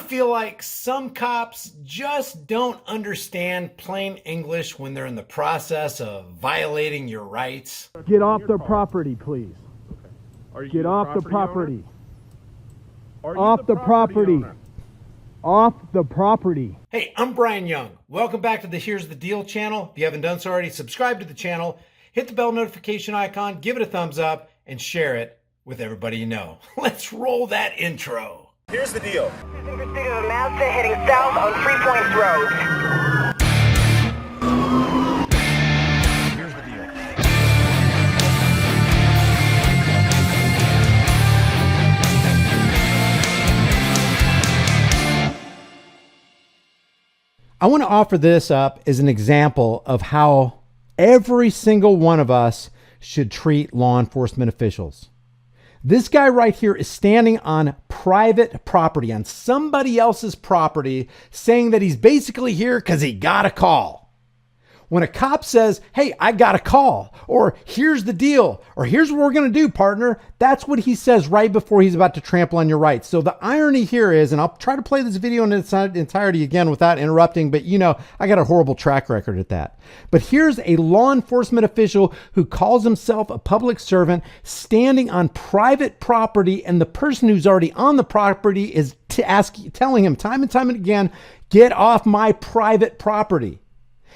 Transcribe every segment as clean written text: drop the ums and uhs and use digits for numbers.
feel like some cops just don't understand plain English when they're in the process of violating your rights? Get off the property, please. Okay. Are you Get the off the property property. owner? Are you Off the property. owner? Off the property. Hey, I'm Brian Young. Welcome back to the Here's the Deal channel. If you haven't done so already, subscribe to the channel, hit the bell notification icon, give it a thumbs up, and share it with everybody you know. Let's roll that intro. Here's the deal. Pursuit of a Mazda heading south on 3 Points Road. Here's the deal. I want to offer this up as an example of how every single one of us should treat law enforcement officials. This guy right here is standing on private property, on somebody else's property, saying that he's basically here because he got a call. When a cop says, hey, I got a call, or here's the deal, or here's what we're going to do, partner, that's what he says right before he's about to trample on your rights. So the irony here is, and I'll try to play this video in its entirety again without interrupting, but you know, I got a horrible track record at that. But here's a law enforcement official who calls himself a public servant standing on private property, and the person who's already on the property is telling him time and time again, get off my private property.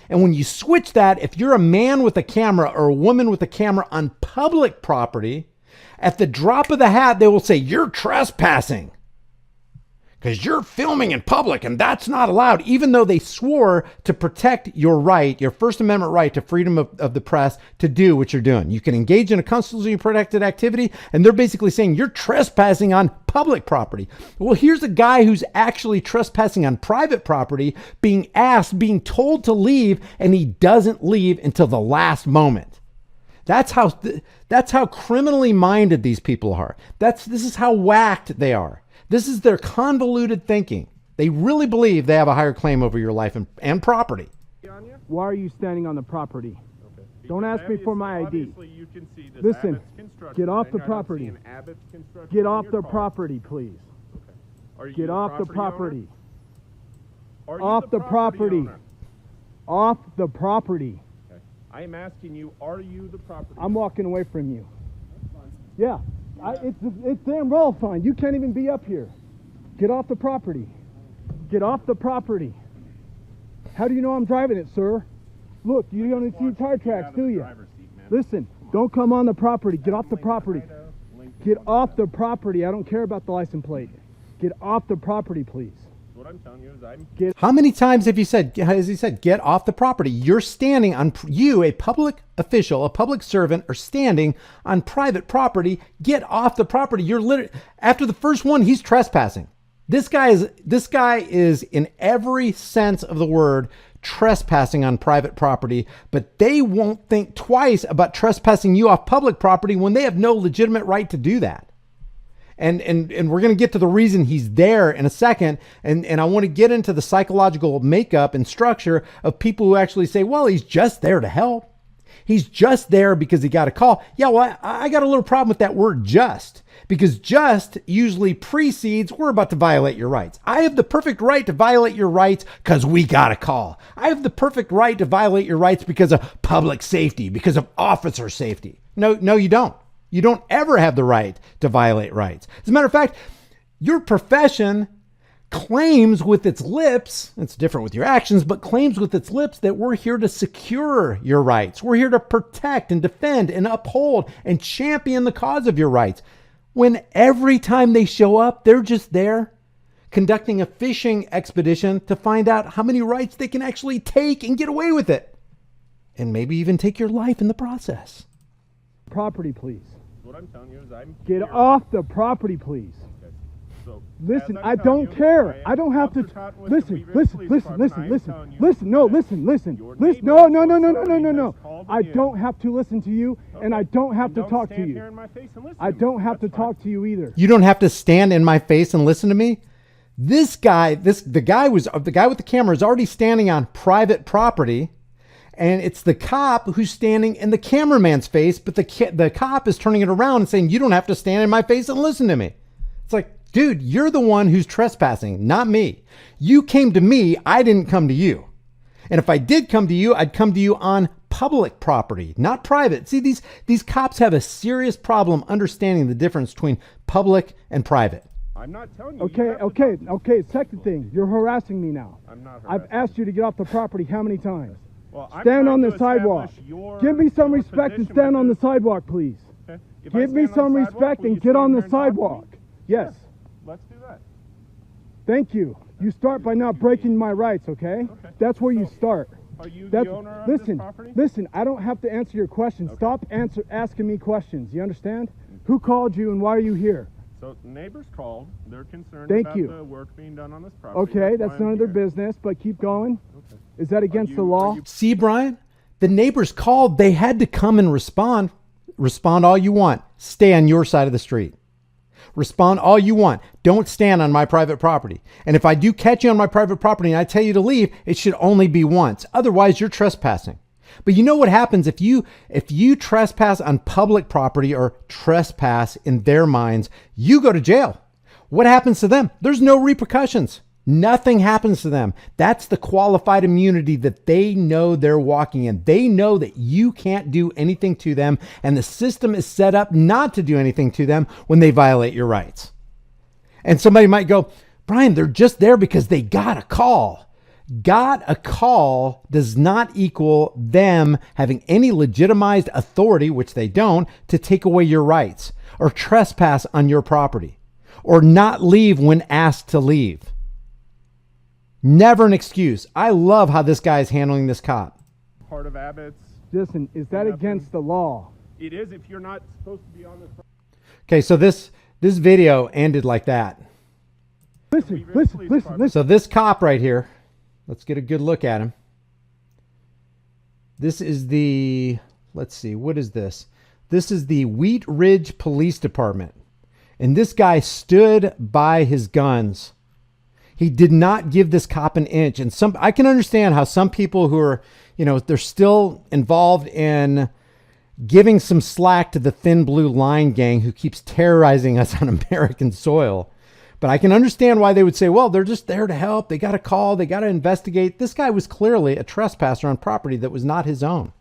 And when you switch that, if you're a man with a camera or a woman with a camera on public property, at the drop of the hat, they will say, you're trespassing because you're filming in public and that's not allowed, even though they swore to protect your right, your First Amendment right to freedom of the press to do what you're doing. You can engage in a constitutionally protected activity, and they're basically saying you're trespassing on public property. Well, here's a guy who's actually trespassing on private property, being being told to leave, and he doesn't leave until the last moment. That's how criminally minded these people are. This is how whacked they are. This is their convoluted thinking. They really believe they have a higher claim over your life and property. Why are you standing on the property? Okay. Don't ask me for my ID. Obviously, you can see this Listen, Abbott's construction get off thing. the I don't property. see an Abbott's construction Get on off your the car. property, please. Okay. Are you Get off the owner? property. Are you Off the property. owner? Off the property. Okay. I am asking you, are you the property I'm walking away from you. Yeah, it's damn well fine. You can't even be up here. Get off the property. Get off the property. How do you know I'm driving it, sir? Look, you don't see tire tracks, do you? Listen, don't come on the property. Get off the property. Get off the property. I don't care about the license plate. Get off the property, please. What I'm telling you is How many times has he said, get off the property? You're standing on, you, a public official, a public servant, are standing on private property. Get off the property. You're literally, after the first one, he's trespassing. This guy is in every sense of the word trespassing on private property, but they won't think twice about trespassing you off public property when they have no legitimate right to do that. And we're going to get to the reason he's there in a second. And I want to get into the psychological makeup and structure of people who actually say, well, he's just there to help. He's just there because he got a call. Yeah, well, I got a little problem with that word just, because just usually precedes, we're about to violate your rights. I have the perfect right to violate your rights because we got a call. I have the perfect right to violate your rights because of public safety, because of officer safety. No, you don't. You don't ever have the right to violate rights. As a matter of fact, your profession claims with its lips, it's different with your actions, but claims with its lips that we're here to secure your rights. We're here to protect and defend and uphold and champion the cause of your rights. When every time they show up, they're just there conducting a fishing expedition to find out how many rights they can actually take and get away with it. And maybe even take your life in the process. Property, please. what I'm telling you is Get here. off the property, please. Okay. So, Listen, as I I'm telling don't you, care. I don't have to. after talking with the Listen, Weaver listen, Police listen, Department, listen, I am listen, telling you listen. No, that listen, listen, your listen. neighbor No, or no, no, no, no, no, somebody no, no. has called I in. don't have to listen to you, and I Okay. don't have Then to talk to stand you. here in my face and listen I to me. don't have to That's fine. talk to you either. You don't have to stand in my face and listen to me. This guy, the guy with the camera is already standing on private property, and it's the cop who's standing in the cameraman's face, but the cop is turning it around and saying, you don't have to stand in my face and listen to me. It's like, Dude, you're the one who's trespassing, not me. You came to me, I didn't come to you. And if I did come to you, I'd come to you on public property, not private. See, these cops have a serious problem understanding the difference between public and private. I'm not telling you. Okay. Second thing, you're harassing me now. I'm not I've harassing asked you to get off the property how many times? Well, I'm Stand trying on to the sidewalk. establish your- Give me some your respect and position stand with on the this. sidewalk, please. Okay. If I Give me stand on some the sidewalk, respect will and you get stand on there the and talk to me? sidewalk. Yes. Let's do that. Thank you. You start by not breaking my rights, okay? That's where you start. Are you That's, the owner of listen, this property? listen, I don't have to answer your questions. Stop asking me questions. You understand? Who called you and why are you here? So neighbors called. They're concerned Thank about you. the work being done on this property. Okay, why that's I'm none of their here. business, but keep going. Okay. Is that against the law? See, Brian, the neighbors called. They had to come and respond. Respond all you want. Stay on your side of the street. Respond all you want. Don't stand on my private property. And if I do catch you on my private property and I tell you to leave, it should only be once. Otherwise, you're trespassing. But you know what happens if you trespass on public property, or trespass in their minds, you go to jail. What happens to them? There's no repercussions. Nothing happens to them. That's the qualified immunity that they know they're walking in. They know that you can't do anything to them, and the system is set up not to do anything to them when they violate your rights. And somebody might go, Brian, they're just there because they got a call. Got a call does not equal them having any legitimized authority, which they don't, to take away your rights or trespass on your property or not leave when asked to leave. Never an excuse. I love how this guy is handling this cop. Part of Abbott's. Listen, is that against the law? It is if you're not supposed to be on this property. Okay, so this video ended like that. Listen. So this cop right here, let's get a good look at him. This is the, let's see, what is this? This is the Wheat Ridge Police Department. And this guy stood by his guns. He did not give this cop an inch. And I can understand how some people who are, they're still involved in giving some slack to the Thin Blue Line gang who keeps terrorizing us on American soil. But I can understand why they would say, well, they're just there to help. They got a call. They got to investigate. This guy was clearly a trespasser on property that was not his own.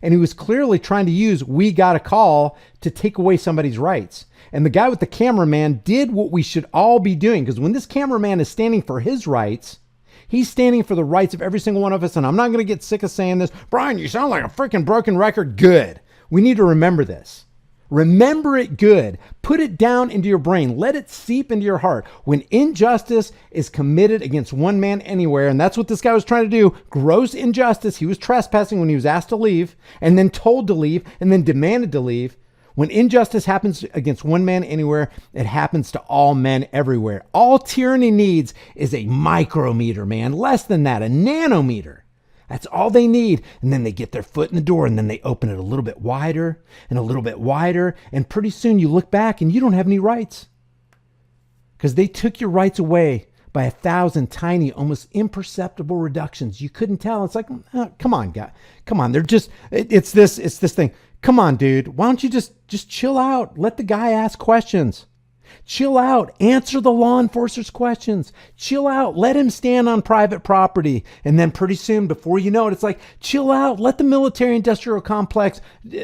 And he was clearly trying to use "we got a call" to take away somebody's rights. And the guy with the cameraman did what we should all be doing. Because when this cameraman is standing for his rights, he's standing for the rights of every single one of us. And I'm not going to get sick of saying this. Brian, you sound like a freaking broken record. Good. We need to remember this. Remember it good. Put it down into your brain. Let it seep into your heart. When injustice is committed against one man anywhere, and that's what this guy was trying to do, gross injustice. He was trespassing when he was asked to leave and then told to leave and then demanded to leave. When injustice happens against one man anywhere, it happens to all men everywhere. All tyranny needs is a micrometer, man. Less than that, a nanometer. That's all they need. And then they get their foot in the door and then they open it a little bit wider and a little bit wider. And pretty soon you look back and you don't have any rights. Because they took your rights away by 1,000 tiny, almost imperceptible reductions. You couldn't tell. It's like, come on, guy. Come on. They're just, it's this thing. Come on, dude. Why don't you just chill out? Let the guy ask questions. Chill out. Answer the law enforcer's questions. Chill out. Let him stand on private property. And then pretty soon, before you know it, it's like, chill out. Let the military industrial complex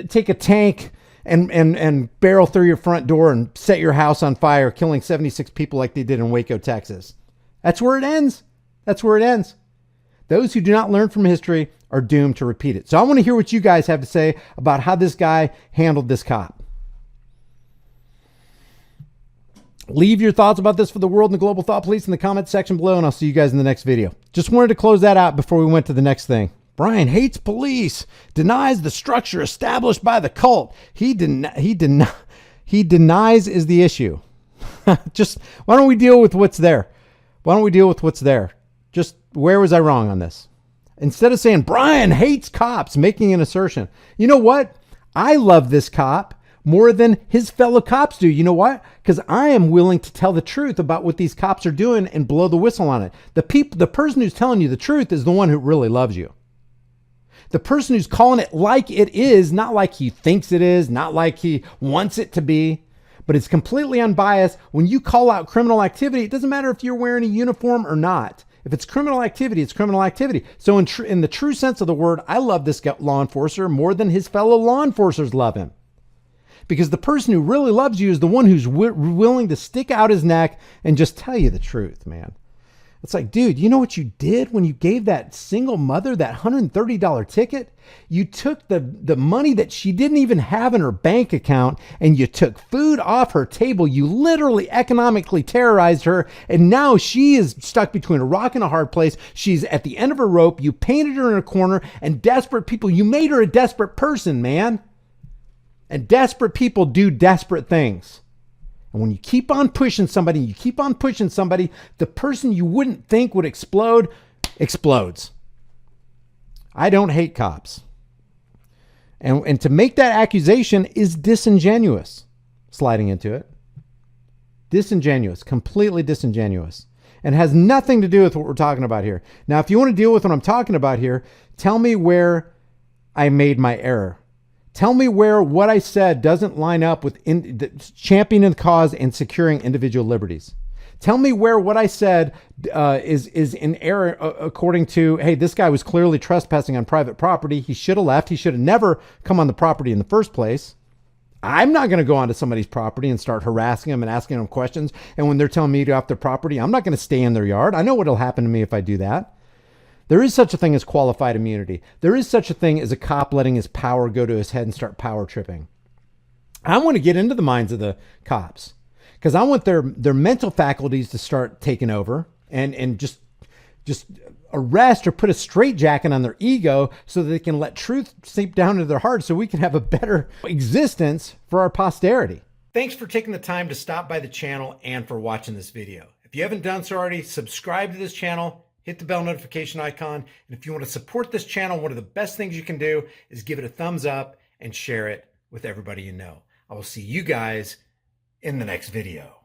take a tank and barrel through your front door and set your house on fire, killing 76 people like they did in Waco, Texas. That's where it ends. That's where it ends. Those who do not learn from history are doomed to repeat it. So I want to hear what you guys have to say about how this guy handled this cop. Leave your thoughts about this for the world and the global thought police in the comment section below, and I'll see you guys in the next video. Just wanted to close that out before we went to the next thing. Brian hates police, denies the structure established by the cult. He denies is the issue. Just why don't we deal with what's there? Why don't we deal with what's there? Just where was I wrong on this? Instead of saying Brian hates cops, making an assertion. You know what? I love this cop more than his fellow cops do. You know what? Because I am willing to tell the truth about what these cops are doing and blow the whistle on it. The person who's telling you the truth is the one who really loves you. The person who's calling it like it is, not like he thinks it is, not like he wants it to be, but it's completely unbiased. When you call out criminal activity, it doesn't matter if you're wearing a uniform or not. If it's criminal activity, it's criminal activity. So in the true sense of the word, I love this law enforcer more than his fellow law enforcers love him. Because the person who really loves you is the one who's willing to stick out his neck and just tell you the truth, man. It's like, dude, you know what you did when you gave that single mother that $130 ticket? You took the money that she didn't even have in her bank account and you took food off her table. You literally economically terrorized her. And now she is stuck between a rock and a hard place. She's at the end of her rope. You painted her in a corner, and desperate people, you made her a desperate person, man. And desperate people do desperate things. And when you keep on pushing somebody, the person you wouldn't think would explode, explodes. I don't hate cops. And to make that accusation is disingenuous. Sliding into it. Disingenuous, completely disingenuous. And has nothing to do with what we're talking about here. Now, if you want to deal with what I'm talking about here, tell me where I made my error. Tell me where what I said doesn't line up with championing the cause and securing individual liberties. Tell me where what I said is in error according to, hey, this guy was clearly trespassing on private property. He should have left. He should have never come on the property in the first place. I'm not going to go onto somebody's property and start harassing them and asking them questions. And when they're telling me to get off their property, I'm not going to stay in their yard. I know what will happen to me if I do that. There is such a thing as qualified immunity. There is such a thing as a cop letting his power go to his head and start power tripping. I want to get into the minds of the cops because I want their mental faculties to start taking over and just arrest or put a straitjacket on their ego so that they can let truth seep down into their hearts so we can have a better existence for our posterity. Thanks for taking the time to stop by the channel and for watching this video. If you haven't done so already, subscribe to this channel. Hit the bell notification icon. And if you want to support this channel, one of the best things you can do is give it a thumbs up and share it with everybody you know. I will see you guys in the next video.